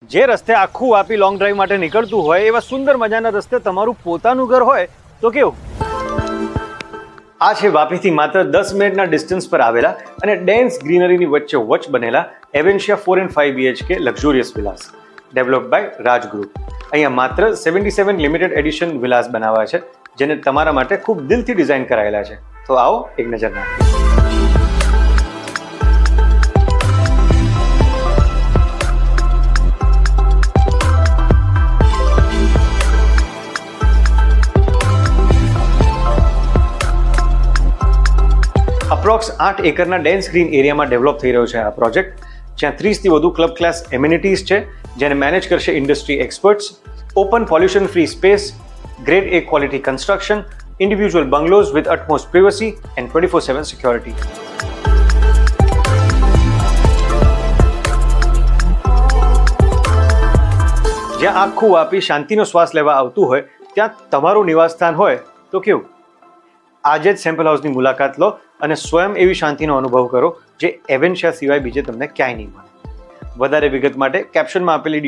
જે રસ્તે આખું વાપી લોંગ ડ્રાઈવ માટે નીકળતું હોય એવા સુંદર મજાના રસ્તે તમારું પોતાનું ઘર હોય તો કેવું? આ છે વાપીથી માત્ર 10 મિનિટના ડિસ્ટન્સ પર આવેલા અને ડેન્સ ગ્રીનરીની વચ્ચે વચ બનેલા એવેન્શિયા 4 and 5 BHK luxurious villas develop by Raj group. અહીંયા માત્ર 77 લિમિટેડ એડિશન વિલાસ બનાવ્યા છે જેને તમારા માટે ખૂબ દિલથી ડિઝાઇન કરાયેલા છે. તો આવો એક નજર નાખીએ. અપ્રોક્સ 8 એકરના ડેન્સ ગ્રીન એરિયામાં ડેવલપ થઈ રહ્યો છે આ પ્રોજેક્ટ, જ્યાં 30થી વધુ ક્લબ ક્લાસ એમ્યુનિટીઝ છે જેને મેનેજ કરશે industry experts, open pollution free space, grade A quality construction, individual bungalows with utmost privacy and 24/7 security. જ્યાં આખું વાપી શાંતિનો શ્વાસ લેવા આવતું હોય ત્યાં તમારું નિવાસસ્થાન હોય તો કેવું? આજે જ સેમ્પલ હાઉસની મુલાકાત લો અને સ્વયં એવી શાંતિનો અનુભવ કરો જે એવેન્શિયા સિવાય બીજે તમને ક્યાંય નહીં મળે. વધારે વિગત માટે કેપ્શનમાં આપેલી